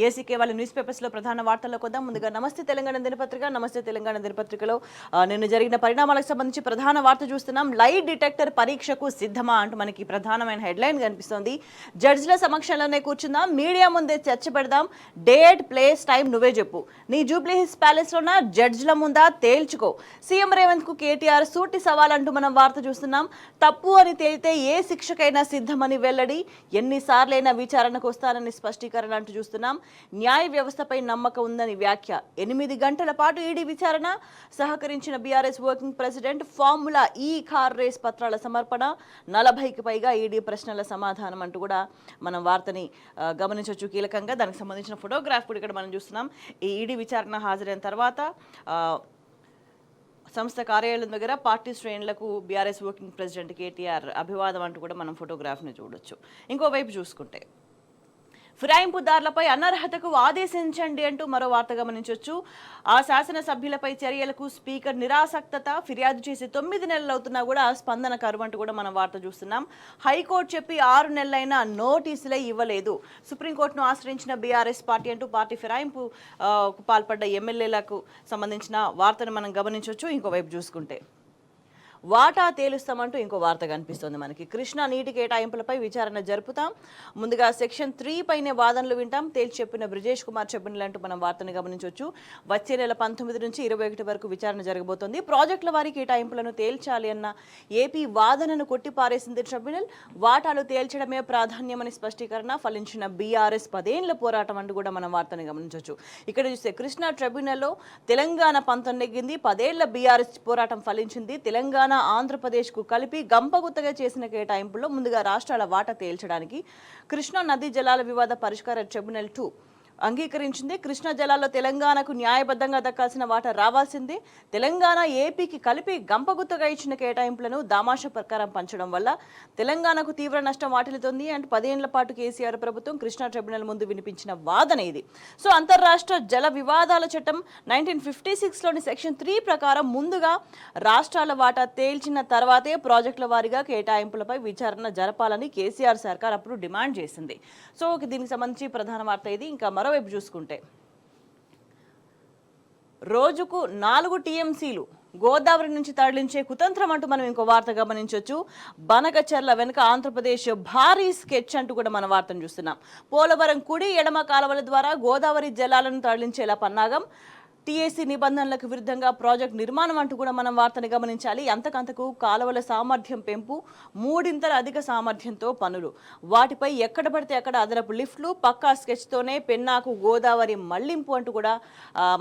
ACK వాళ్ళ news పేపర్స్లో ప్రధాన వార్తల్లోకి వద్దాం. ముందుగా నమస్తే తెలంగాణ దినపత్రిక. నమస్తే తెలంగాణ దినపత్రికలో నిన్న జరిగిన పరిణామాలకు సంబంధించి ప్రధాన వార్త చూస్తున్నాం. లై డిటెక్టర్ పరీక్షకు సిద్ధమా అంటూ మనకి ప్రధానమైన హెడ్లైన్ కనిపిస్తోంది. జడ్జిల సమక్షంలోనే కూర్చుందాం, మీడియా ముందే చర్చ పెడదాం, డేట్ ప్లేస్ టైం నువ్వే చెప్పు, నీ జూబ్లీ హిల్స్ ప్యాలెస్లోన జడ్జిల ముందా తేల్చుకో, సీఎం రేవంత్ కు కేటీఆర్ సూటి సవాల్ అంటూ మనం వార్త చూస్తున్నాం. తప్పు అని తేలితే ఏ శిక్షకైనా సిద్ధమని వెల్లడి, ఎన్నిసార్లైనా విచారణకు వస్తానని స్పష్టీకరణ అంటూ చూస్తున్నాం. న్యాయ వ్యవస్థపై నమ్మకం ఉందని వ్యాఖ్య, 8 గంటల పాటు ఈడీ విచారణ, సహకరించిన బీఆర్ఎస్ వర్కింగ్ ప్రెసిడెంట్, ఫార్ములా ఈ కార్ రేస్ పత్రాల సమర్పణ, 40కి పైగా ఈడీ ప్రశ్నల సమాధానం అంటూ కూడా మనం వార్తని గమనించవచ్చు. కీలకంగా దానికి సంబంధించిన ఫోటోగ్రాఫ్ కూడా ఇక్కడ మనం చూస్తున్నాం. ఈ ఈడీ విచారణ హాజరైన తర్వాత సంస్థ కార్యాలయం దగ్గర పార్టీ శ్రేణులకు బీఆర్ఎస్ వర్కింగ్ ప్రెసిడెంట్ కేటీఆర్ అభివాదం అంటూ కూడా మనం ఫోటోగ్రాఫ్ని చూడొచ్చు. ఇంకోవైపు చూసుకుంటే ఫిరాయింపుదారులపై అనర్హతకు ఆదేశించండి అంటూ మరో వార్త గమనించవచ్చు. ఆ శాసనసభ్యులపై చర్యలకు స్పీకర్ నిరాసక్తత, ఫిర్యాదు చేసి 9 నెలలు అవుతున్నా కూడా స్పందన కరువు అంటూ కూడా మనం వార్త చూస్తున్నాం. హైకోర్టు చెప్పి 6 నెలలైనా నోటీసులే ఇవ్వలేదు, సుప్రీంకోర్టును ఆశ్రయించిన బీఆర్ఎస్ పార్టీ అంటూ పార్టీ ఫిరాయింపు పాల్పడ్డ ఎమ్మెల్యేలకు సంబంధించిన వార్తను మనం గమనించవచ్చు. ఇంకోవైపు చూసుకుంటే వాటా తేలుస్తామంటూ ఇంకో వార్త కనిపిస్తోంది మనకి. కృష్ణా నీటి కేటాయింపులపై విచారణ జరుపుతాం, ముందుగా సెక్షన్ 3 పైనే వాదనలు వింటాం, తేల్చి చెప్పిన బ్రిజేష్ కుమార్ చెప్పినట్టు మనం వార్తను గమనించవచ్చు. వచ్చే నెల 19 నుంచి 21 వరకు విచారణ జరగబోతోంది. ప్రాజెక్టుల వారి కేటాయింపులను తేల్చాలి అన్న ఏపీ వాదనను కొట్టిపారేసింది ట్రిబ్యునల్. వాటాలు తేల్చడమే ప్రాధాన్యమని స్పష్టీకరణ, ఫలించిన బీఆర్ఎస్ 10 ఏళ్ల పోరాటం అంటూ కూడా మనం వార్తను గమనించవచ్చు. ఇక్కడ చూస్తే కృష్ణా ట్రిబ్యునల్లో తెలంగాణ పంతం నెగ్గింది, 10 ఏళ్ల బీఆర్ఎస్ పోరాటం ఫలించింది. తెలంగాణ ఆంధ్రప్రదేశ్కు కలిపి గంపగుత్తగా చేసిన కేటాయింపుల్లో ముందుగా రాష్ట్రాల వాటా తేల్చడానికి కృష్ణా నదీ జలాల వివాద పరిష్కార ట్రిబ్యునల్ 2 అంగీకరించింది. కృష్ణా జలాల్లో తెలంగాణకు న్యాయబద్ధంగా దక్కాల్సిన వాటా రావాల్సిందే. తెలంగాణ ఏపీకి కలిపి గంపగుత్తగా ఇచ్చిన కేటాయింపులను దామాషా ప్రకారం పంచడం వల్ల తెలంగాణకు తీవ్ర నష్టం వాటిల్లుతోంది అంటూ 10 ఏళ్ల పాటు కేసీఆర్ ప్రభుత్వం కృష్ణా ట్రిబ్యునల్ ముందు వినిపించిన వాదన ఇది. సో అంతర్రాష్ట్ర జల వివాదాల చట్టం 1956లోని సెక్షన్ 3 ప్రకారం ముందుగా రాష్ట్రాల వాటా తేల్చిన తర్వాతే ప్రాజెక్టుల వారీగా కేటాయింపులపై విచారణ జరపాలని కేసీఆర్ సర్కార్ అప్పుడు డిమాండ్ చేసింది. సో దీనికి సంబంధించి ప్రధాన వార్త ఇది. ఇంకా మరోవైపు చూసుకుంటే రోజుకు 4 టీఎంసీలు గోదావరి నుంచి తరలించే కుతంత్రం అంటూ మనం ఇంకో వార్త గమనించవచ్చు. బనకచర్ల వెనుక ఆంధ్రప్రదేశ్ భారీ స్కెచ్ అంటూ కూడా మన వార్తను చూస్తున్నాం. పోలవరం కుడి ఎడమ కాలువల ద్వారా గోదావరి జలాలను తరలించేలా పన్నాగం, టీఏసీ నిబంధనలకు విరుద్ధంగా ప్రాజెక్ట్ నిర్మాణం అంటూ కూడా మనం వార్తను గమనించాలి. అంతకంతకు కాలువల సామర్థ్యం పెంపు, 3 అధిక సామర్థ్యంతో పనులు, వాటిపై ఎక్కడ పడితే అక్కడ అదనపు లిఫ్ట్లు, పక్కా స్కెచ్తోనే పెన్నాకు గోదావరి మళ్లింపు అంటూ కూడా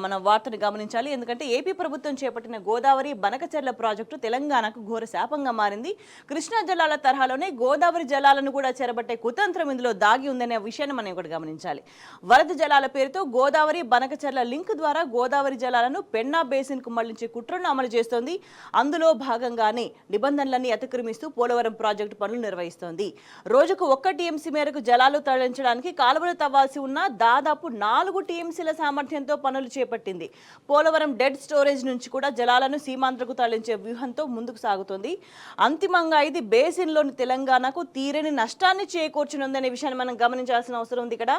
మనం వార్తను గమనించాలి. ఎందుకంటే ఏపీ ప్రభుత్వం చేపట్టిన గోదావరి బనకచెర్ల ప్రాజెక్టు తెలంగాణకు ఘోర శాపంగా మారింది. కృష్ణా జలాల తరహాలోనే గోదావరి జలాలను కూడా చెరబట్టే కుతంత్రం ఇందులో దాగి ఉందనే విషయాన్ని మనం ఇక్కడ గమనించాలి. వరద జలాల పేరుతో గోదావరి బనకచెర్ల లింక్ ద్వారా గోదావరి జలాలను పెన్నా బేసిన్ కు మళ్లించే కుట్రను అమలు చేస్తోంది. అందులో భాగంగానే నిబంధనలన్నీ అతిక్రమిస్తూ పోలవరం ప్రాజెక్టు పనులు నిర్వహిస్తోంది. రోజుకు 1 టీఎంసీ మేరకు జలాలు తరలించడానికి కాలువలు తవ్వాల్సి ఉన్న దాదాపు 4 టీఎంసీల సామర్థ్యంతో పనులు చేపట్టింది. పోలవరం డెడ్ స్టోరేజ్ నుంచి కూడా జలాలను సీమాంధ్రకు తరలించే వ్యూహంతో ముందుకు సాగుతోంది. అంతిమంగా ఇది బేసిన్లోని తెలంగాణకు తీరని నష్టాన్ని చేకూర్చనుందనే విషయాన్ని మనం గమనించాల్సిన అవసరం ఉంది. ఇక్కడ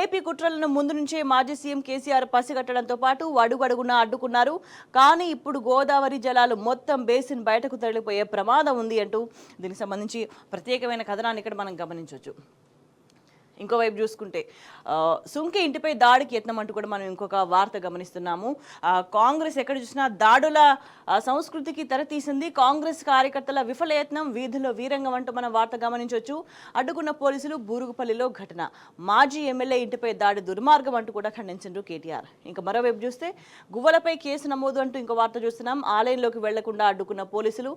ఏపీ కుట్రలను ముందు నుంచే మాజీ సీఎం కేసీఆర్ పసిగట్టడంతో పాటు అడుగడుగునా అడ్డుకున్నారు. కానీ ఇప్పుడు గోదావరి జలాలు మొత్తం బేసిన్ బయటకు తరలిపోయే ప్రమాదం ఉంది అంటూ దీనికి సంబంధించి ప్రత్యేకమైన కథనాన్ని ఇక్కడ మనం గమనించవచ్చు. ఇంకోవైపు చూసుకుంటే సుంకే ఇంటిపై దాడికి యత్నం అంటూ కూడా మనం ఇంకొక వార్త గమనిస్తున్నాము. కాంగ్రెస్ ఎక్కడ చూసినా దాడుల సంస్కృతికి తెరతీసింది. కాంగ్రెస్ కార్యకర్తల విఫలయత్నం, వీధుల్లో వీరంగం అంటూ మనం వార్త గమనించవచ్చు. అడ్డుకున్న పోలీసులు, బూరుగుపల్లిలో ఘటన, మాజీ ఎమ్మెల్యే ఇంటిపై దాడి దుర్మార్గం అంటూ కూడా ఖండించారు కేటీఆర్. ఇంకా మరోవైపు చూస్తే గువ్వలపై కేసు నమోదు అంటూ ఇంకో వార్త చూస్తున్నాం. ఆలయంలోకి వెళ్లకుండా అడ్డుకున్న పోలీసులు,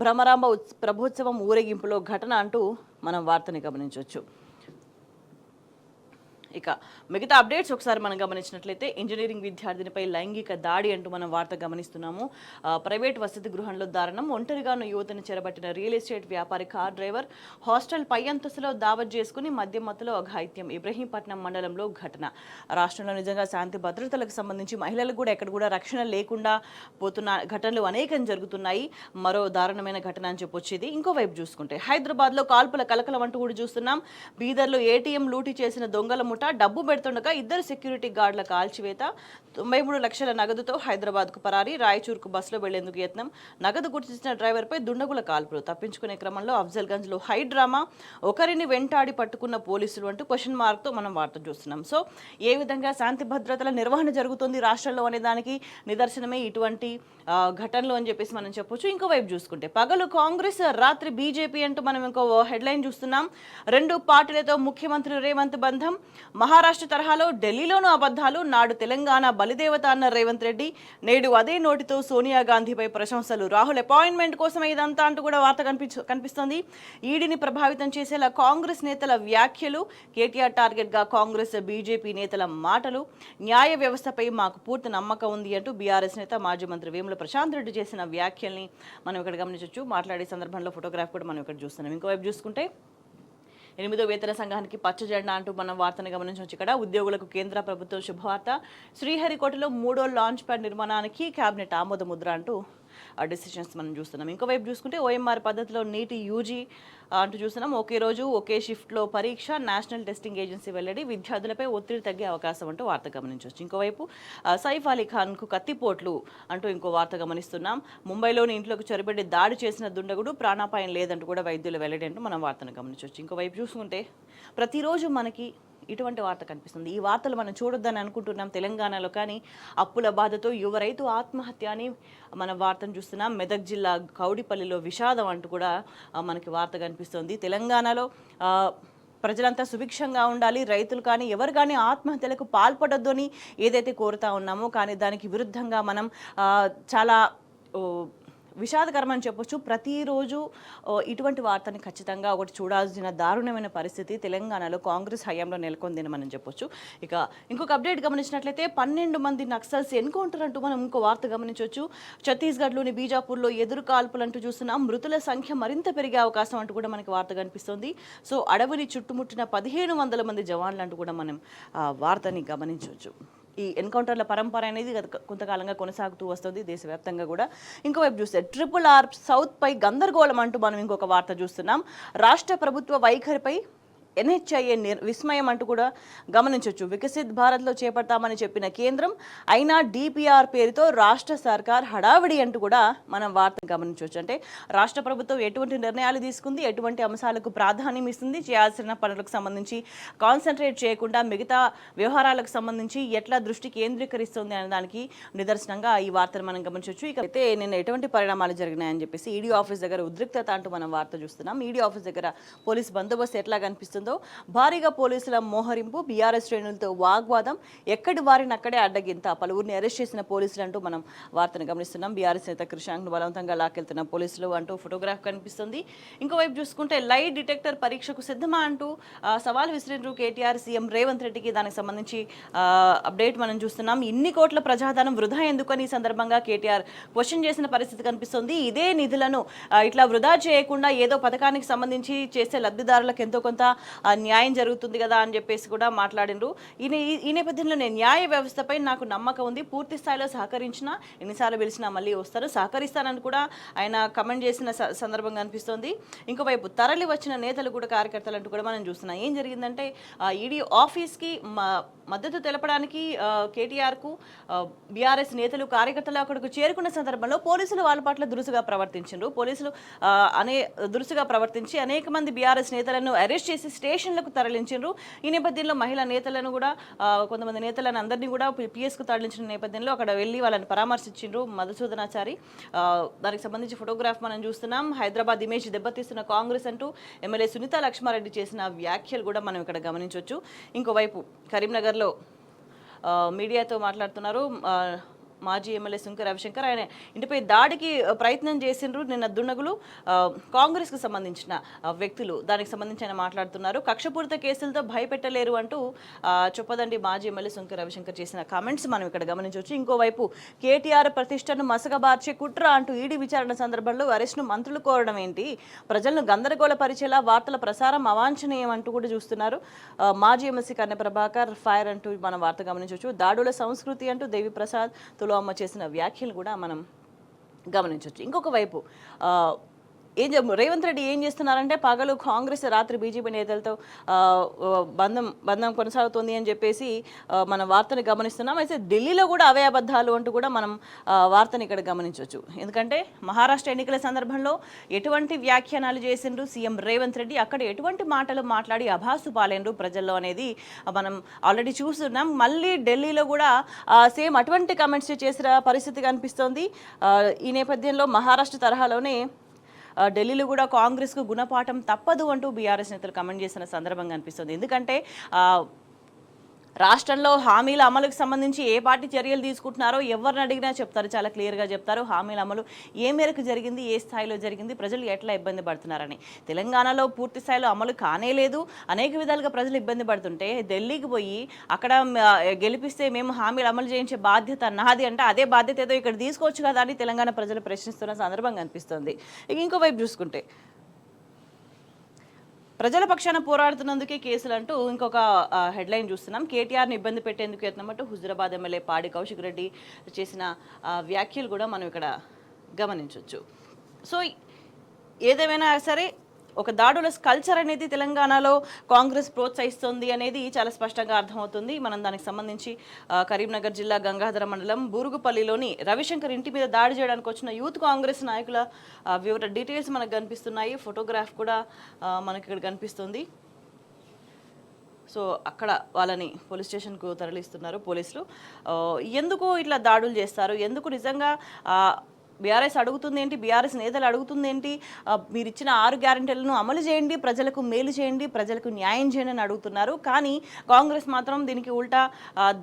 భ్రమరాంబ ప్రభోత్సవం ఊరేగింపులో ఘటన అంటూ మనం వార్తని గమనించవచ్చు. ఇక మిగతా అప్డేట్స్ ఒకసారి మనం గమనించినట్లయితే ఇంజనీరింగ్ విద్యార్థినిపై లైంగిక దాడి అంటూ మనం వార్త గమనిస్తున్నాము. ప్రైవేట్ వసతి గృహంలో దారుణం, ఒంటరిగాను యువతను చెరబట్టిన రియల్ ఎస్టేట్ వ్యాపారి కార్ డ్రైవర్, హాస్టల్ పై అంతస్తులో దావత్ చేసుకుని మద్యం మత్తులో అఘాయిత్యం, ఇబ్రహీంపట్నం మండలంలో ఘటన. రాష్ట్రంలో నిజంగా శాంతి భద్రతలకు సంబంధించి మహిళలకు కూడా ఎక్కడ కూడా రక్షణ లేకుండా పోతున్న ఘటనలు అనేకం జరుగుతున్నాయి. మరో దారుణమైన ఘటన అని చెప్పొచ్చేది. ఇంకోవైపు చూసుకుంటే హైదరాబాద్లో కాల్పుల కలకలం అంటూ కూడా చూస్తున్నాం. బీదర్లో ఏటీఎం లూటీ చేసిన దొంగల చోట డబ్బు పెడుతుండగా 2 సెక్యూరిటీ గార్డుల కాల్చివేత, 93 లక్షల నగదుతో హైదరాబాద్కు పరారీ, రాయచూర్కు బస్సులో వెళ్లేందుకు యత్నం, నగదు గుర్తించిన డ్రైవర్పై దుండగుల కాల్పులు, తప్పించుకునే క్రమంలో అఫ్జల్గంజ్లో హై డ్రామా, ఒకరిని వెంటాడి పట్టుకున్న పోలీసులు అంటూ క్వశ్చన్ మార్క్తో మనం వార్త చూస్తున్నాం. సో ఏ విధంగా శాంతి భద్రతల నిర్వహణ జరుగుతుంది రాష్ట్రంలో అనే దానికి నిదర్శనమే ఇటువంటి ఘటనలు అని చెప్పేసి మనం చెప్పొచ్చు. ఇంకోవైపు చూసుకుంటే పగలు కాంగ్రెస్, రాత్రి బీజేపీ అంటూ మనం ఇంకో హెడ్లైన్ చూస్తున్నాం. 2 పార్టీలతో ముఖ్యమంత్రి రేవంత్ బంధం, మహారాష్ట్ర తరహాలో ఢిల్లీలోనూ అబద్ధాలు, నాడు తెలంగాణ బలిదేవత అన్న రేవంత్ రెడ్డి, నేడు అదే నోటితో సోనియా గాంధీపై ప్రశంసలు, రాహుల్ అపాయింట్మెంట్ కోసమే ఇదంతా అంటూ కూడా వార్త కనిపిస్తోంది. ఈడీని ప్రభావితం చేసేలా కాంగ్రెస్ నేతల వ్యాఖ్యలు, కేటీఆర్ టార్గెట్ గా కాంగ్రెస్ బీజేపీ నేతల మాటలు, న్యాయ వ్యవస్థపై మాకు పూర్తి నమ్మకం ఉంది అంటూ బీఆర్ఎస్ నేత మాజీ మంత్రి వేముల ప్రశాంత్ రెడ్డి చేసిన వ్యాఖ్యల్ని మనం ఇక్కడ గమనించవచ్చు. మాట్లాడే సందర్భంలో ఫోటోగ్రాఫ్ కూడా మనం ఇక్కడ చూస్తున్నాం. ఇంకోవైపు చూసుకుంటే 8వ వేతన సంఘానికి పచ్చ జెండా అంటూ మనం వార్తను గమనించవచ్చు. ఇక్కడ ఉద్యోగులకు కేంద్ర ప్రభుత్వం శుభవార్త, శ్రీహరికోటలో 3వ లాంచ్ ప్యాడ్ నిర్మాణానికి కేబినెట్ ఆమోద ముద్ర అంటూ డిసిషన్స్ మనం చూస్తున్నాం. ఇంకోవైపు చూసుకుంటే ఓఎంఆర్ పద్ధతిలో నీటి యూజీ అంటూ చూస్తున్నాం. ఒకే రోజు ఒకే షిఫ్ట్లో పరీక్ష, నేషనల్ టెస్టింగ్ ఏజెన్సీ వెల్లడి, విద్యార్థులపై ఒత్తిడి తగ్గే అవకాశం అంటూ వార్త గమనించవచ్చు. ఇంకోవైపు సైఫ్ అలీ ఖాన్కు కత్తిపోట్లు అంటూ ఇంకో వార్త గమనిస్తున్నాం. ముంబైలోని ఇంట్లోకి చొరబడి దాడి చేసిన దుండగుడు, ప్రాణాపాయం లేదంటూ కూడా వైద్యులు వెల్లడి అంటూ మనం వార్తను గమనించవచ్చు. ఇంకోవైపు చూసుకుంటే ప్రతిరోజు మనకి ఇటువంటి వార్త కనిపిస్తుంది. ఈ వార్తలు మనం చూడొద్దని అనుకుంటున్నాం తెలంగాణలో, కానీ అప్పుల బాధతో యువ రైతు ఆత్మహత్య అని మన వార్తను చూస్తున్నాం. మెదక్ జిల్లా కౌడిపల్లిలో విషాదం అంటూ కూడా మనకి వార్త కనిపిస్తుంది. తెలంగాణలో ప్రజలంతా సుభిక్షంగా ఉండాలి, రైతులు కానీ ఎవరు కానీ ఆత్మహత్యలకు పాల్పడొద్దు అని ఏదైతే కోరుతా ఉన్నామో, కానీ దానికి విరుద్ధంగా మనం చాలా విషాదకరం అని చెప్పొచ్చు. ప్రతిరోజు ఇటువంటి వార్తని ఖచ్చితంగా ఒకటి చూడాల్సిన దారుణమైన పరిస్థితి తెలంగాణలో కాంగ్రెస్ హయాంలో నెలకొందని మనం చెప్పొచ్చు. ఇక ఇంకొక అప్డేట్ గమనించినట్లయితే 12 మంది నక్సల్స్ ఎన్కౌంటర్ అంటూ మనం ఇంకో వార్త గమనించవచ్చు. ఛత్తీస్గఢ్లోని బీజాపూర్లో ఎదురు కాల్పులు అంటూ చూస్తున్నాం. మృతుల సంఖ్య మరింత పెరిగే అవకాశం అంటూ కూడా మనకి వార్త కనిపిస్తుంది. సో అడవిని చుట్టుముట్టిన 1500 మంది జవాన్లు అంటూ కూడా మనం వార్తని గమనించవచ్చు. ఈ ఎన్కౌంటర్ల పరంపర అనేది కొంతకాలంగా కొనసాగుతూ వస్తుంది దేశవ్యాప్తంగా కూడా. ఇంకోవైపు చూస్తే RRR సౌత్ పై గందరగోళం అంటూ మనం ఇంకొక వార్త చూస్తున్నాం. రాష్ట్ర ప్రభుత్వ వైఖరిపై NHIA విస్మయం అంటూ కూడా గమనించవచ్చు. వికసిత్ భారత్లో చేపడతామని చెప్పిన కేంద్రం, అయినా DPR పేరుతో రాష్ట్ర సర్కార్ హడావిడి అంటూ కూడా మనం వార్తను గమనించవచ్చు. అంటే రాష్ట్ర ప్రభుత్వం ఎటువంటి నిర్ణయాలు తీసుకుంది, ఎటువంటి అంశాలకు ప్రాధాన్యం ఇస్తుంది, చేయాల్సిన పనులకు సంబంధించి కాన్సన్ట్రేట్ చేయకుండా మిగతా వ్యవహారాలకు సంబంధించి ఎట్లా దృష్టి కేంద్రీకరిస్తుంది అనే దానికి నిదర్శనంగా ఈ వార్తను మనం గమనించవచ్చు. ఇక అయితే నిన్న ఎటువంటి పరిణామాలు జరిగినాయని చెప్పేసి ఈడీ ఆఫీస్ దగ్గర ఉద్రిక్తత అంటూ మనం వార్త చూస్తున్నాం. ఈడీ ఆఫీస్ దగ్గర పోలీస్ బందోబస్తు ఎట్లా కనిపిస్తుంది, భారీగా పోలీసుల మోహరింపు, బీఆర్ఎస్ శ్రేణులతో వాగ్వాదం, ఎక్కడి వారిని అక్కడే అడ్డగింత, పలువురిని అరెస్ట్ చేసిన పోలీసులు అంటూ మనం వార్తను గమనిస్తున్నాం. బీఆర్ఎస్ నేత కృషాంక్ను బలవంతంగా లాకెళ్తున్న పోలీసులు అంటూ ఫోటోగ్రాఫ్ కనిపిస్తుంది. ఇంకోవైపు చూసుకుంటే లై డిటెక్టర్ పరీక్షకు సిద్ధమా అంటూ సవాల్ విసిరినరు కేటీఆర్, సీఎం రేవంత్ రెడ్డికి. దానికి సంబంధించి అప్డేట్ మనం చూస్తున్నాం. ఇన్ని కోట్ల ప్రజాధనం వృధా ఎందుకని ఈ సందర్భంగా కేటీఆర్ క్వశ్చన్ చేసిన పరిస్థితి కనిపిస్తుంది. ఇదే నిధులను ఇట్లా వృధా చేయకుండా ఏదో పథకానికి సంబంధించి చేసే లబ్ధిదారులకు ఎంతో కొంత న్యాయం జరుగుతుంది కదా అని చెప్పేసి కూడా మాట్లాడినరు. ఈ నేపథ్యంలో నేను న్యాయ వ్యవస్థపై నాకు నమ్మకం ఉంది, పూర్తి స్థాయిలో సహకరించినా, ఎన్నిసార్లు పిలిచినా మళ్ళీ వస్తారు, సహకరిస్తానని కూడా ఆయన కమెంట్ చేసిన సందర్భంగా అనిపిస్తుంది. ఇంకోవైపు తరలి వచ్చిన నేతలు కూడా కార్యకర్తలు అంటూ కూడా మనం చూస్తున్నాం. ఏం జరిగిందంటే ఈడీ ఆఫీస్కి మద్దతు తెలపడానికి కేటీఆర్కు బీఆర్ఎస్ నేతలు కార్యకర్తలు అక్కడికి చేరుకున్న సందర్భంలో పోలీసులు వాళ్ళ పట్ల దురుసుగా ప్రవర్తించారు. పోలీసులు దురుసుగా ప్రవర్తించి అనేక మంది బీఆర్ఎస్ నేతలను అరెస్ట్ చేసి స్టేషన్లకు తరలించారు. ఈ నేపథ్యంలో మహిళా నేతలను కూడా కొంతమంది నేతలను అందరినీ కూడా పిఎస్కు తరలించిన నేపథ్యంలో అక్కడ వెళ్ళి వాళ్ళని పరామర్శించారు మధుసూదనాచారి. దానికి సంబంధించి ఫోటోగ్రాఫ్ మనం చూస్తున్నాం. హైదరాబాద్ ఇమేజ్ దెబ్బతీస్తున్న కాంగ్రెస్ అంటూ ఎమ్మెల్యే సునీత లక్ష్మారెడ్డి చేసిన వ్యాఖ్యలు కూడా మనం ఇక్కడ గమనించవచ్చు. ఇంకోవైపు కరీంనగర్లో మీడియాతో మాట్లాడుతున్నారు మాజీ ఎమ్మెల్యే సుంకె రవిశంకర్. ఆయన ఇంటిపై దాడికి ప్రయత్నం చేసిండ్రు నిన్న దుండగులు, కాంగ్రెస్కు సంబంధించిన వ్యక్తులు. దానికి సంబంధించి ఆయన మాట్లాడుతున్నారు. కక్షపూరిత కేసులతో భయపెట్టలేరు అంటూ చొప్పదండి మాజీ ఎమ్మెల్యే సుంకె రవిశంకర్ చేసిన కామెంట్స్ మనం ఇక్కడ గమనించవచ్చు. ఇంకోవైపు కేటీఆర్ ప్రతిష్టను మసకబార్చే కుట్ర అంటూ ఈడీ విచారణ సందర్భంలో అరెస్ట్ను మంత్రులు కోరడం ఏంటి, ప్రజలను గందరగోళ పరిచేలా వార్తల ప్రసారం అవాంఛనీయం అంటూ కూడా చూస్తున్నారు. మాజీ ఎమ్మెల్సీ కన్నె ప్రభాకర్ ఫైర్ అంటూ మనం వార్త గమనించవచ్చు. దాడుల సంస్కృతి అంటూ దేవి ప్రసాద్ అమ్మ చేసిన వ్యాఖ్యలు కూడా మనం గమనించవచ్చు. ఇంకొక వైపు రేవంత్ రెడ్డి ఏం చేస్తున్నారంటే పగలు కాంగ్రెస్, రాత్రి బీజేపీ నేతలతో ఆ, ఆ, బంధం కొనసాగుతుంది అని చెప్పేసి మన వార్తని గమనిస్తున్నాం. అయితే ఢిల్లీలో కూడా అవే అబద్ధాలు అంటూ కూడా మనం వార్తని ఇక్కడ గమనించవచ్చు. ఎందుకంటే మహారాష్ట్ర ఎన్నికల సందర్భంలో ఎటువంటి వ్యాఖ్యానాలు చేసిండ్రు సీఎం రేవంత్ రెడ్డి, అక్కడ ఎటువంటి మాటలు మాట్లాడి అభాసు పాలైనరు ప్రజల్లో అనేది మనం ఆల్రెడీ చూస్తున్నాం. మళ్ళీ ఢిల్లీలో కూడా సేమ్ అటువంటి కమెంట్స్ చేసిన పరిస్థితి కనిపిస్తోంది. ఈ నేపథ్యంలో మహారాష్ట్ర తరహాలోనే ఢిల్లీలో కూడా కాంగ్రెస్కు గుణపాఠం తప్పదు అంటూ బీఆర్ఎస్ నేతలు కమెంట్ చేసిన సందర్భంగా అనిపిస్తుంది. ఎందుకంటే రాష్ట్రంలో హామీల అమలుకు సంబంధించి ఏ పార్టీ చర్యలు తీసుకుంటున్నారో ఎవరిని అడిగినా చెప్తారు, చాలా క్లియర్గా చెప్తారు. హామీల అమలు ఏ మేరకు జరిగింది, ఏ స్థాయిలో జరిగింది, ప్రజలు ఎట్లా ఇబ్బంది పడుతున్నారని. తెలంగాణలో పూర్తి స్థాయిలో అమలు కానే లేదు, అనేక విధాలుగా ప్రజలు ఇబ్బంది పడుతుంటే ఢిల్లీకి పోయి అక్కడ గెలిపిస్తే మేము హామీలు అమలు చేయించే బాధ్యత నాది అంటే అదే బాధ్యత ఏదో ఇక్కడ తీసుకోవచ్చు కదా అని తెలంగాణ ప్రజలు ప్రశ్నిస్తున్న సందర్భంగా అనిపిస్తుంది. ఇంకోవైపు చూసుకుంటే ప్రజల పక్షాన పోరాడుతున్నందుకే కేసులు అంటూ ఇంకొక హెడ్లైన్ చూస్తున్నాం. కేటీఆర్ని ఇబ్బంది పెట్టేందుకు యత్నమంటూ హుజురాబాద్ ఎమ్మెల్యే పాడి కౌశిక్ రెడ్డి చేసిన వ్యాఖ్యలు కూడా మనం ఇక్కడ గమనించవచ్చు. సో ఏదేమైనా సరే ఒక దాడుల కల్చర్ అనేది తెలంగాణలో కాంగ్రెస్ ప్రోత్సహిస్తుంది అనేది చాలా స్పష్టంగా అర్థమవుతుంది. మనం దానికి సంబంధించి కరీంనగర్ జిల్లా గంగాధర మండలం బూరుగుపల్లిలోని రవిశంకర్ ఇంటి మీద దాడి చేయడానికి వచ్చిన యూత్ కాంగ్రెస్ నాయకుల డీటెయిల్స్ మనకు కనిపిస్తున్నాయి. ఫోటోగ్రాఫ్ కూడా మనకి ఇక్కడ కనిపిస్తుంది. సో అక్కడ వాళ్ళని పోలీస్ స్టేషన్కు తరలిస్తున్నారు పోలీసులు. ఎందుకు ఇట్లా దాడులు చేస్తారు, ఎందుకు నిజంగా బీఆర్ఎస్ అడుగుతుంది ఏంటి, బీఆర్ఎస్ నేతలు అడుగుతుంది ఏంటి, మీరు ఇచ్చిన 6 గ్యారెంటీలను అమలు చేయండి, ప్రజలకు మేలు చేయండి, ప్రజలకు న్యాయం చేయండి అని అడుగుతున్నారు. కానీ కాంగ్రెస్ మాత్రం దీనికి ఉల్టా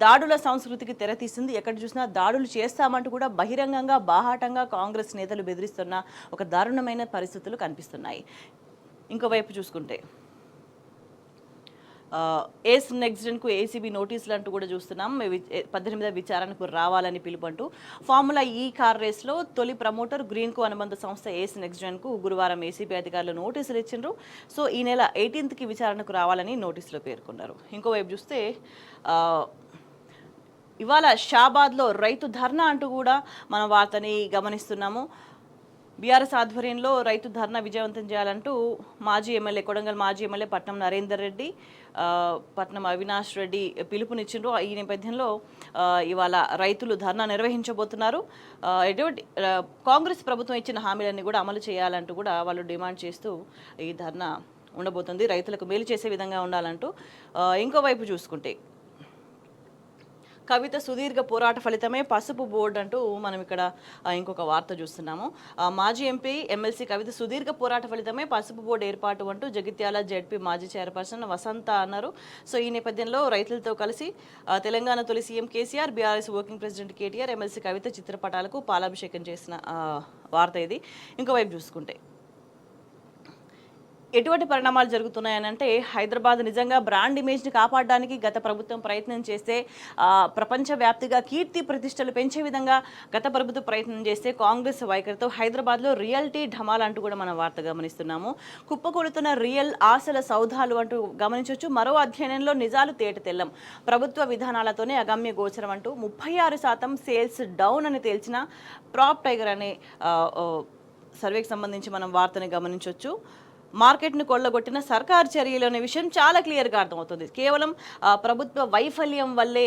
దాడుల సంస్కృతికి తెరతీసింది. ఎక్కడ చూసినా దాడులు చేస్తామంటూ కూడా బహిరంగంగా బాహాటంగా కాంగ్రెస్ నేతలు బెదిరిస్తున్న ఒక దారుణమైన పరిస్థితులు కనిపిస్తున్నాయి. ఇంకోవైపు చూసుకుంటే ఏస్ నెక్స్ట్కు ఏసీబీ నోటీసులు అంటూ కూడా చూస్తున్నాం. 18వ విచారణకు రావాలని పిలుపంటూ ఫార్ములా ఈ కార్ రేస్లో తొలి ప్రమోటర్ గ్రీన్కు అనుబంధ సంస్థ ఏస్ నెక్స్ట్కు గురువారం ఏసీబీ అధికారులు నోటీసులు ఇచ్చిండ్రు. సో ఈ నెల 18కి విచారణకు రావాలని నోటీసులో పేర్కొన్నారు. ఇంకోవైపు చూస్తే ఇవాళ షాబాద్లో రైతు ధర్నా అంటూ కూడా మన వార్తని గమనిస్తున్నాము. బీఆర్ఎస్ ఆధ్వర్యంలో రైతు ధర్నా విజయవంతం చేయాలంటూ కొడంగల్ మాజీ ఎమ్మెల్యే పట్నం నరేందర్ రెడ్డి, పట్నం అవినాష్ రెడ్డి పిలుపునిచ్చిండ్రు. ఈ నేపథ్యంలో ఇవాళ రైతులు ధర్నా నిర్వహించబోతున్నారు. ఎటువంటి కాంగ్రెస్ ప్రభుత్వం ఇచ్చిన హామీలన్నీ కూడా అమలు చేయాలంటూ కూడా వాళ్ళు డిమాండ్ చేస్తూ ఈ ధర్నా ఉండబోతుంది. రైతులకు మేలు చేసే విధంగా ఉండాలంటూ. ఇంకోవైపు చూసుకుంటే కవిత సుదీర్ఘ పోరాట ఫలితమే పసుపు బోర్డు అంటూ మనం ఇక్కడ ఇంకొక వార్త చూస్తున్నాము. మాజీ ఎంపీ ఎమ్మెల్సీ కవిత సుదీర్ఘ పోరాట ఫలితమే పసుపు బోర్డు ఏర్పాటు అంటూ జగిత్యాల జెడ్పీ మాజీ చైర్పర్సన్ వసంత అన్నారు. సో ఈ నేపథ్యంలో రైతులతో కలిసి తెలంగాణ తొలి CM KCR, BRS working president KTR, MLC Kavitha చిత్రపటాలకు పాలాభిషేకం చేసిన వార్త ఇది. ఇంకోవైపు చూసుకుంటే ఎటువంటి పరిణామాలు జరుగుతున్నాయని అంటే హైదరాబాద్ నిజంగా బ్రాండ్ ఇమేజ్ని కాపాడడానికి గత ప్రభుత్వం ప్రయత్నం చేస్తే, ప్రపంచవ్యాప్తిగా కీర్తి ప్రతిష్టలు పెంచే విధంగా గత ప్రభుత్వం ప్రయత్నం చేస్తే కాంగ్రెస్ వైఖరితో హైదరాబాద్లో రియాలిటీ ఢమాల్ అంటూ కూడా మనం వార్త గమనిస్తున్నాము. కుప్పకూలుతున్న రియల్ ఆశల సౌధాలు అంటూ గమనించవచ్చు. మరో అధ్యయనంలో నిజాలు తేట తెల్లం, ప్రభుత్వ విధానాలతోనే అగమ్య గోచరం అంటూ 36% సేల్స్ డౌన్ అని తేల్చిన ప్రాప్ టైగర్ అనే సర్వేకి సంబంధించి మనం వార్తని గమనించవచ్చు. మార్కెట్ను కొల్లగొట్టిన సర్కారు చర్యలు అనే విషయం చాలా క్లియర్గా అర్థమవుతుంది. కేవలం ప్రభుత్వ వైఫల్యం వల్లే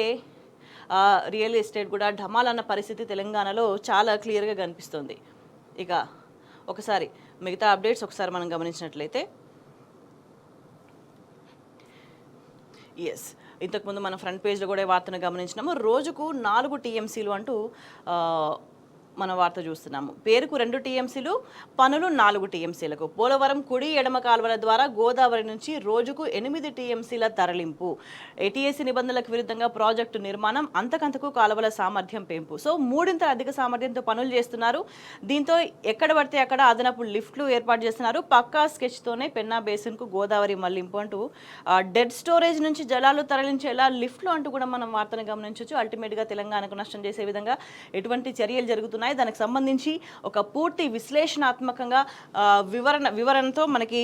రియల్ ఎస్టేట్ కూడా ఢమాల్ అన్న పరిస్థితి తెలంగాణలో చాలా క్లియర్గా కనిపిస్తుంది. ఇక ఒకసారి మిగతా అప్డేట్స్ ఒకసారి మనం గమనించినట్లయితే, ఇంతకుముందు మనం ఫ్రంట్ పేజ్లో కూడా వార్తను గమనించినాము. రోజుకు 4 టీఎంసీలు అంటూ మన వార్త చూస్తున్నాము. పేరుకు 2 టీఎంసీలు, పనులు 4 టీఎంసీలకు. పోలవరం కుడి ఎడమ కాలువల ద్వారా గోదావరి నుంచి రోజుకు 8 టీఎంసీల తరలింపు. ఏటీఎస్సీ నిబంధనలకు విరుద్ధంగా ప్రాజెక్టు నిర్మాణం, అంతకంతకు కాలువల సామర్థ్యం పెంపు. సో 3 అధిక సామర్థ్యంతో పనులు చేస్తున్నారు. దీంతో ఎక్కడ పడితే అక్కడ అదనపు లిఫ్ట్లు ఏర్పాటు చేస్తున్నారు. పక్కా స్కెచ్తోనే పెన్నా బేసిన్కు గోదావరి మళ్లింపు అంటూ డెడ్ స్టోరేజ్ నుంచి జలాలు తరలించేలా లిఫ్ట్లు అంటూ కూడా మనం వార్తను గమనించవచ్చు. అల్టిమేట్గా తెలంగాణకు నష్టం చేసే విధంగా ఎటువంటి చర్యలు జరుగుతున్నాయి, దానికి సంబంధించి ఒక పూర్తి విశ్లేషణాత్మకంగా వివరణతో మనకి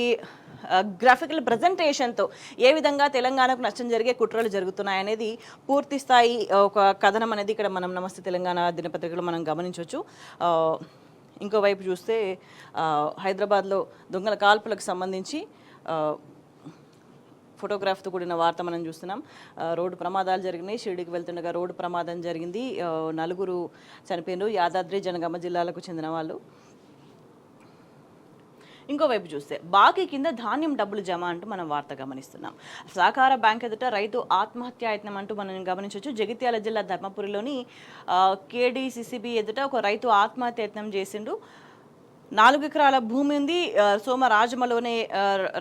గ్రాఫికల్ ప్రజెంటేషన్తో ఏ విధంగా తెలంగాణకు నష్టం జరిగే కుట్రలు జరుగుతున్నాయి అనేది పూర్తి స్థాయి ఒక కథనం అనేది ఇక్కడ మనం నమస్తే తెలంగాణ దినపత్రికలో మనం గమనించవచ్చు. ఇంకోవైపు చూస్తే హైదరాబాద్లో దొంగల కాల్పులకు సంబంధించి ఫోటోగ్రాఫ్తో కూడిన వార్త మనం చూస్తున్నాం. రోడ్డు ప్రమాదాలు జరిగినాయి. షిరిడికి వెళ్తుండగా రోడ్డు ప్రమాదం జరిగింది. 4 చనిపోయినారు. యాదాద్రి జనగామ జిల్లాలకు చెందిన వాళ్ళు. ఇంకోవైపు చూస్తే బాకీ కింద ధాన్యం డబ్బులు జమ అంటూ మనం వార్త గమనిస్తున్నాం. సహకార బ్యాంక్ ఎదుట రైతు ఆత్మహత్యాయత్నం అంటూ మనం గమనించవచ్చు. జగిత్యాల జిల్లా ధర్మపురిలోని కేడీసీసీబీ ఎదుట ఒక రైతు ఆత్మహత్యాయత్నం చేసిండు. 4 ఎకరాల భూమి ఉంది. సోమరాజమలోనే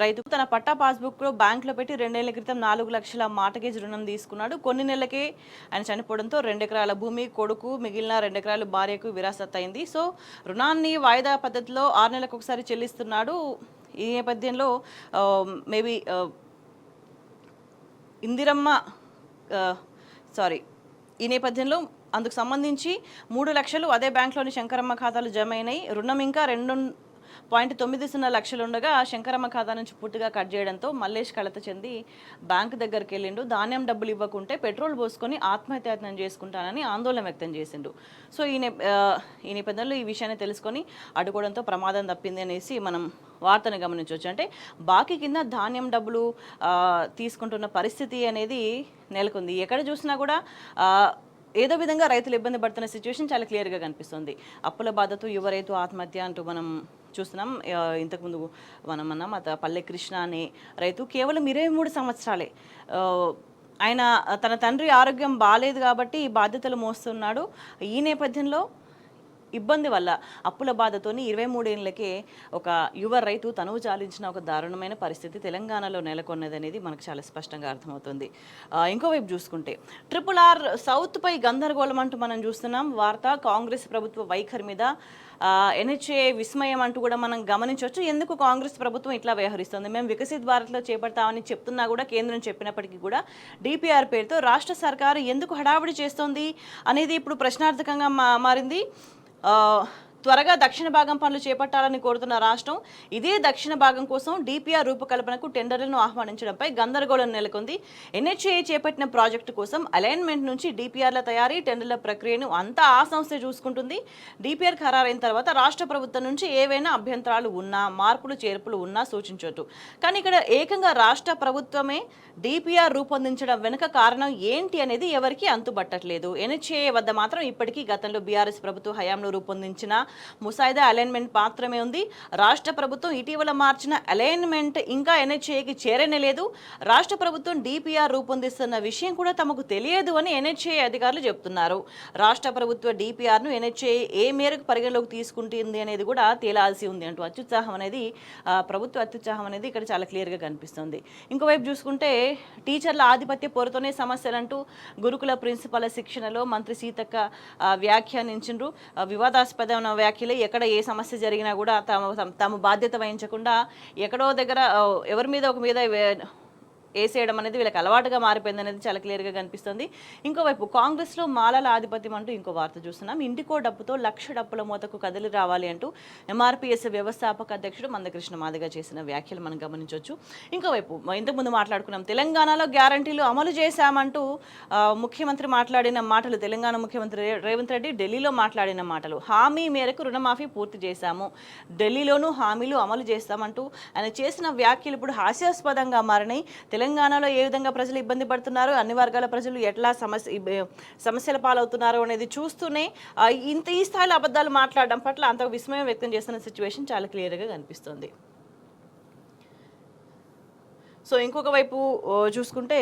రైతు తన పట్టా పాస్బుక్లో బ్యాంకులో పెట్టి 2 ఏళ్ల క్రితం 4 లక్షల మార్టగేజ్ రుణం తీసుకున్నాడు. కొన్ని నెలలకే ఆయన చనిపోవడంతో 2 ఎకరాల భూమి కొడుకు, మిగిలిన 2 ఎకరాలు భార్యకు విరాసత్ అయింది. సో రుణాన్ని వాయిదా పద్ధతిలో 6 నెలలకు ఒకసారి చెల్లిస్తున్నాడు. ఈ నేపథ్యంలో మేబీ ఇందిరమ్మ ఈ నేపథ్యంలో అందుకు సంబంధించి 3 లక్షలు అదే బ్యాంకులోని శంకరమ్మ ఖాతాలు జమ అయినాయి. రుణం ఇంకా 2.90 లక్షలు ఉండగా శంకరమ్మ ఖాతా నుంచి పూర్తిగా కట్ చేయడంతో మల్లేష్ కలత చెంది బ్యాంకు దగ్గరికి వెళ్ళిండు. ధాన్యం డబ్బులు ఇవ్వకుంటే పెట్రోల్ పోసుకొని ఆత్మహత్యాయత్నం చేసుకుంటానని ఆందోళన వ్యక్తం చేసిండు. సో ఈ నేపథ్యంలో ఈ విషయాన్ని తెలుసుకొని అడ్డుకోవడంతో ప్రమాదం తప్పింది అనేసి మనం వార్తను గమనించవచ్చు. అంటే బాకీ కింద ధాన్యం డబ్బులు తీసుకుంటున్న పరిస్థితి అనేది నెలకొంది. ఎక్కడ చూసినా కూడా ఏదో విధంగా రైతులు ఇబ్బంది పడుతున్న సిచ్యువేషన్ చాలా క్లియర్గా కనిపిస్తుంది. అప్పుల బాధతో యువ రైతు ఆత్మహత్య అంటూ మనం చూస్తున్నాం. ఇంతకుముందు మనం అన్నాం పల్లె కృష్ణ అనే రైతు కేవలం 23 సంవత్సరాలే. ఆయన తన తండ్రి ఆరోగ్యం బాగాలేదు కాబట్టి ఈ బాధ్యతలు మోస్తున్నాడు. ఈ నేపథ్యంలో ఇబ్బంది వల్ల అప్పుల బాధతోని 23 ఏళ్ళకే ఒక యువ రైతు తనువు చాలించిన ఒక దారుణమైన పరిస్థితి తెలంగాణలో నెలకొన్నది అనేది మనకు చాలా స్పష్టంగా అర్థమవుతుంది. ఇంకోవైపు చూసుకుంటే RRR సౌత్ పై గందరగోళం అంటూ మనం చూస్తున్నాం. వార్త కాంగ్రెస్ ప్రభుత్వ వైఖరి మీద NHA విస్మయం అంటూ కూడా మనం గమనించవచ్చు. ఎందుకు కాంగ్రెస్ ప్రభుత్వం ఇట్లా వ్యవహరిస్తుంది? మేము వికసిత్ భారత్లో చేపడతామని చెప్తున్నా కూడా కేంద్రం చెప్పినప్పటికీ కూడా DPR పేరుతో రాష్ట్ర సర్కారు ఎందుకు హడావిడి చేస్తోంది అనేది ఇప్పుడు ప్రశ్నార్థకంగా మారింది. త్వరగా దక్షిణ భాగం పనులు చేపట్టాలని కోరుతున్న రాష్ట్రం ఇదే దక్షిణ భాగం కోసం DPR రూపకల్పనకు టెండర్లను ఆహ్వానించడంపై గందరగోళం నెలకొంది. NHA చేపట్టిన ప్రాజెక్టు కోసం అలైన్మెంట్ నుంచి DPRల తయారీ, టెండర్ల ప్రక్రియను అంతా ఆ సంస్థ చూసుకుంటుంది. DPR ఖరారైన తర్వాత రాష్ట్ర ప్రభుత్వం నుంచి ఏవైనా అభ్యంతరాలు ఉన్నా, మార్పులు చేర్పులు ఉన్నా సూచించవచ్చు. కానీ ఇక్కడ ఏకంగా రాష్ట్ర ప్రభుత్వమే DPR రూపొందించడం వెనుక కారణం ఏంటి అనేది ఎవరికి అంతుబట్టట్లేదు. NHA వద్ద మాత్రం ఇప్పటికీ గతంలో BRS ప్రభుత్వ హయాంలో రూపొందించిన ముసాయిదా అలైన్మెంట్ మాత్రమే ఉంది. రాష్ట్ర ప్రభుత్వం ఇటీవల మార్చిన అలైన్మెంట్ ఇంకా NHAకి చేరనే లేదు. రాష్ట్ర ప్రభుత్వం DPR రూపొందిస్తున్న విషయం కూడా తమకు తెలియదు అని NHA అధికారులు చెప్తున్నారు. రాష్ట్ర ప్రభుత్వ DPRను NHA ఏ మేరకు పరిగణలోకి తీసుకుంటుంది అనేది కూడా తేలాల్సి ఉంది అంటూ ప్రభుత్వ అత్యుత్సాహం అనేది ఇక్కడ చాలా క్లియర్గా కనిపిస్తుంది. ఇంకోవైపు చూసుకుంటే టీచర్ల ఆధిపత్య పోరుతోనే సమస్యలంటూ గురుకుల ప్రిన్సిపల్ శిక్షణలో మంత్రి సీతక్క వ్యాఖ్యానించిండ్రు. వివాదాస్పదమైన వ్యాఖ్యలు ఎక్కడ ఏ సమస్య జరిగినా కూడా తమ బాధ్యత వహించకుండా ఎక్కడో దగ్గర ఎవరి మీద ఒక మీద వేసేయడం అనేది వీళ్ళకి అలవాటుగా మారిపోయింది అనేది చాలా క్లియర్గా కనిపిస్తుంది. ఇంకోవైపు కాంగ్రెస్లో మాలల ఆధిపత్యం అంటూ ఇంకో వార్త చూస్తున్నాం. ఇంటికో డబ్బుతో 1,00,000 డప్పుల మూతకు కదిలి రావాలి అంటూ MRPS వ్యవస్థాపక అధ్యక్షుడు మందకృష్ణ మాదిగ చేసిన వ్యాఖ్యలు మనం గమనించవచ్చు. ఇంకోవైపు ఇంతకుముందు మాట్లాడుకున్నాం, తెలంగాణలో గ్యారంటీలు అమలు చేశామంటూ ముఖ్యమంత్రి మాట్లాడిన మాటలు, తెలంగాణ ముఖ్యమంత్రి రేవంత్ రెడ్డి ఢిల్లీలో మాట్లాడిన మాటలు, హామీ మేరకు రుణమాఫీ పూర్తి చేశాము, ఢిల్లీలోనూ హామీలు అమలు చేస్తామంటూ ఆయన చేసిన వ్యాఖ్యలు ఇప్పుడు హాస్యాస్పదంగా మారినాయి. తెలంగాణలో ఏ విధంగా ప్రజలు ఇబ్బంది పడుతున్నారు, అన్ని వర్గాల ప్రజలు ఎట్లా సమస్యల పాలవుతున్నారు అనేది చూస్తూనే ఈ స్థాయిలో అబద్ధాలు మాట్లాడడం పట్ల అంత విస్మయం వ్యక్తం చేస్తున్న సిచ్యువేషన్ చాలా క్లియర్గా కనిపిస్తుంది. సో ఇంకొక వైపు చూసుకుంటే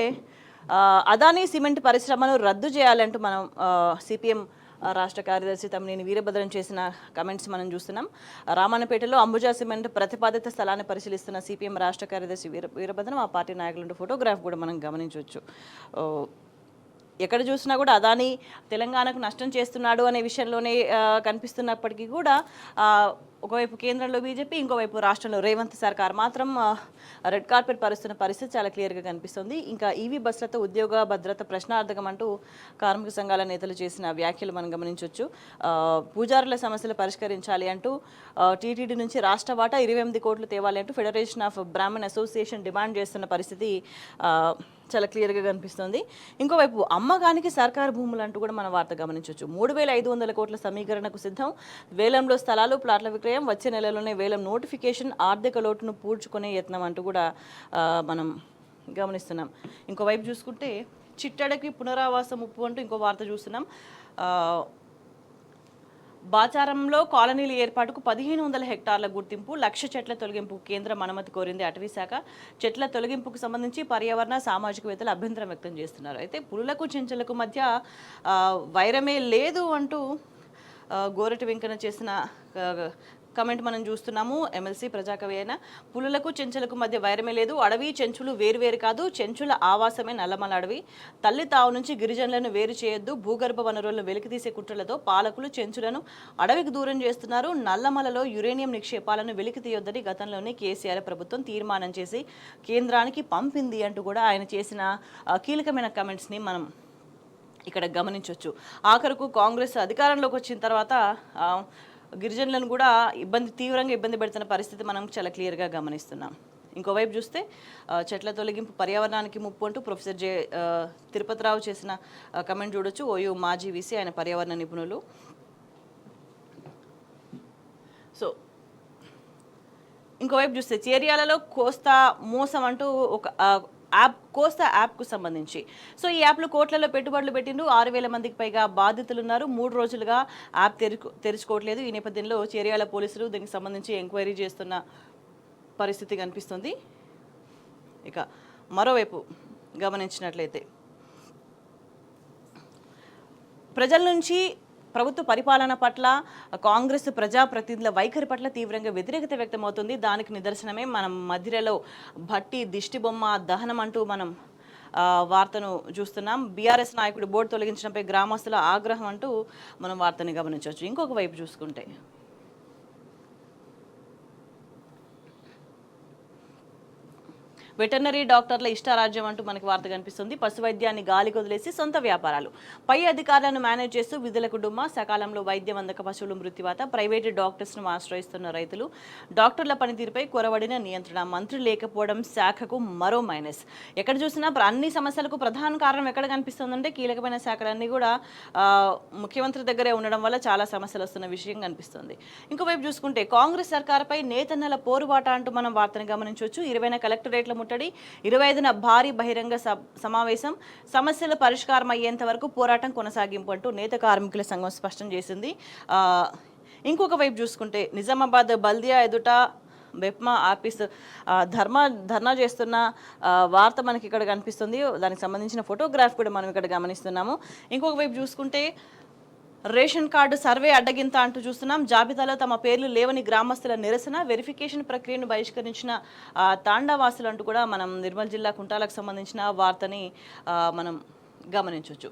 అదానీ సిమెంట్ పరిశ్రమను రద్దు చేయాలంటూ మనం CPM రాష్ట్ర కార్యదర్శి తమ్మినేని వీరభద్రం చేసిన కమెంట్స్ మనం చూస్తున్నాం. రామన్నపేటలో అంబుజా సిమెంట్ ప్రతిపాదిత స్థలాన్ని పరిశీలిస్తున్న CPM రాష్ట్ర కార్యదర్శి వీరభద్రం ఆ పార్టీ నాయకుల ఫోటోగ్రాఫ్ కూడా మనం గమనించవచ్చు. ఎక్కడ చూసినా కూడా అదానీ తెలంగాణకు నష్టం చేస్తున్నాడు అనే విషయంలోనే కనిపిస్తున్నప్పటికీ కూడా ఒకవైపు కేంద్రంలో బీజేపీ, ఇంకోవైపు రాష్ట్రంలో రేవంత్ సర్కార్ మాత్రం రెడ్ కార్పెట్ పరుస్తున్న పరిస్థితి చాలా క్లియర్గా కనిపిస్తుంది. ఇంకా ఈవీ బస్సులతో ఉద్యోగ భద్రత ప్రశ్నార్థకం అంటూ కార్మిక సంఘాల నేతలు చేసిన వ్యాఖ్యలు మనం గమనించవచ్చు. పూజారుల సమస్యలు పరిష్కరించాలి అంటూ టీటీడీ నుంచి రాష్ట్ర వాటా 28 కోట్లు తేవాలి అంటూ federation of Brahmin association demand చేస్తున్న పరిస్థితి చాలా క్లియర్గా కనిపిస్తుంది. ఇంకోవైపు అమ్మకానికి సర్కారు భూములు అంటూ కూడా మన వార్త గమనించవచ్చు. 3,500 కోట్ల సమీకరణకు సిద్ధం. వేలంలో స్థలాలు, ప్లాట్ల విక్రయం, వచ్చే నెలలోనే వేలం నోటిఫికేషన్, ఆర్థిక లోటును పూడ్చుకునే యత్నం అంటూ కూడా మనం గమనిస్తున్నాం. ఇంకోవైపు చూసుకుంటే చిట్టడకి పునరావాస ముప్పు అంటూ ఇంకో వార్త చూస్తున్నాం. బాచారంలో కాలనీల ఏర్పాటుకు 1,500 హెక్టార్ల గుర్తింపు, 1,00,000 చెట్ల తొలగింపుకు కేంద్రం అనుమతి కోరింది అటవీ శాఖ. చెట్ల తొలగింపుకు సంబంధించి పర్యావరణ సామాజికవేత్తలు అభ్యంతరం వ్యక్తం చేస్తున్నారు. అయితే పులులకు చెంచులకు మధ్య వైరమే లేదు అంటూ గోరటి వెంకన్న చేసిన కమెంట్ మనం చూస్తున్నాము. ఎమ్మెల్సీ ప్రజాకవి అయిన పులులకు చెంచులకు మధ్య వైరమే లేదు, అడవి చెంచులు వేరువేరు కాదు, చెంచుల ఆవాసమే నల్లమల అడవి, తల్లి తావు నుంచి గిరిజనులను వేరు చేయొద్దు, భూగర్భ వనరులను వెలికితీసే కుట్రలతో పాలకులు చెంచులను అడవికి దూరం చేస్తున్నారు, నల్లమలలో యురేనియం నిక్షేపాలను వెలికి తీయొద్దని గతంలోనే కేసీఆర్ ప్రభుత్వం తీర్మానం చేసి కేంద్రానికి పంపింది అంటూ కూడా ఆయన చేసిన కీలకమైన కమెంట్స్ని మనం ఇక్కడ గమనించవచ్చు. ఆఖరుకు కాంగ్రెస్ అధికారంలోకి వచ్చిన తర్వాత గిరిజనులను కూడా తీవ్రంగా ఇబ్బంది పెడుతున్న పరిస్థితి మనం చాలా క్లియర్గా గమనిస్తున్నాం. ఇంకోవైపు చూస్తే చెట్ల తొలగింపు పర్యావరణానికి ముప్పు అంటూ ప్రొఫెసర్ తిరుపతిరావు చేసిన కమెంట్ చూడొచ్చు. ఓయూ మాజీ వీసీ, ఆయన పర్యావరణ నిపుణులు. సో ఇంకోవైపు చూస్తే చేర్యాలలో కోస్తా మోసం అంటూ ఒక కోస్తా యాప్కు సంబంధించి. సో ఈ యాప్లో కోట్లలో పెట్టుబడులు పెట్టిండ్రు. 6,000 మందికి పైగా బాధితులు ఉన్నారు. 3 రోజులుగా యాప్ తెరుచుకోవట్లేదు. ఈ నేపథ్యంలో చేర్యాల పోలీసులు దీనికి సంబంధించి ఎంక్వైరీ చేస్తున్న పరిస్థితి కనిపిస్తుంది. ఇక మరోవైపు గమనించినట్లయితే ప్రజల నుంచి ప్రభుత్వ పరిపాలన పట్ల కాంగ్రెస్ ప్రజాప్రతినిధుల వైఖరి పట్ల తీవ్రంగా వ్యతిరేకత వ్యక్తమవుతుంది. దానికి నిదర్శనమే మనం మధిరలో భట్టి దిష్టిబొమ్మ దహనం అంటూ మనం వార్తను చూస్తున్నాం. బీఆర్ఎస్ నాయకుడు బోర్డు తొలగించడంపై గ్రామస్తుల ఆగ్రహం అంటూ మనం వార్తని గమనించవచ్చు. ఇంకొక వైపు చూసుకుంటే వెటర్నరీ డాక్టర్ల ఇష్టారాజ్యం అంటూ మనకి వార్త కనిపిస్తుంది. పశు వైద్యాన్ని గాలికి వదిలేసి సొంత వ్యాపారాలు, పై అధికారులను మేనేజ్ చేస్తూ విధులకు డుమ్మ, సకాలంలో వైద్యం అందక పశువులు మృత్యువాత, ప్రైవేటు డాక్టర్స్ను ఆశ్రయిస్తున్న రైతులు, డాక్టర్ల పనితీరుపై కొరవడిన నియంత్రణ, మంత్రి లేకపోవడం శాఖకు మరో మైనస్. ఎక్కడ చూసినా అన్ని సమస్యలకు ప్రధాన కారణం ఎక్కడ కనిపిస్తుందంటే కీలకమైన శాఖలన్నీ కూడా ముఖ్యమంత్రి దగ్గరే ఉండడం వల్ల చాలా సమస్యలు వస్తున్న విషయం కనిపిస్తుంది. ఇంకోవైపు చూసుకుంటే కాంగ్రెస్ సర్కారుపై నేతన్నల పోరుబాట అంటూ మనం వార్తను గమనించవచ్చు. 20న కలెక్టరేట్ల ముట్టడి, 25న భారీ బహిరంగ సమావేశం, సమస్యల పరిష్కారం అయ్యేంత వరకు పోరాటం కొనసాగింపు అంటూ నేత కార్మికుల సంఘం స్పష్టం చేసింది. ఇంకొక వైపు చూసుకుంటే నిజామాబాద్ బల్దియా ఎదుట బెప్మా ఆఫీస్ ధర్నా చేస్తున్న వార్త మనకి ఇక్కడ కనిపిస్తుంది. దానికి సంబంధించిన ఫోటోగ్రాఫ్ కూడా మనం ఇక్కడ గమనిస్తున్నాము. ఇంకొక వైపు చూసుకుంటే రేషన్ కార్డు సర్వే అడ్డగింత అంటూ చూస్తున్నాం. జాబితాలో తమ పేర్లు లేవని గ్రామస్తుల నిరసన, వెరిఫికేషన్ ప్రక్రియను బహిష్కరించిన తాండావాసులు అంటూ కూడా మనం నిర్మల్ జిల్లా కుంటాలకు సంబంధించిన వార్తని మనం గమనించవచ్చు.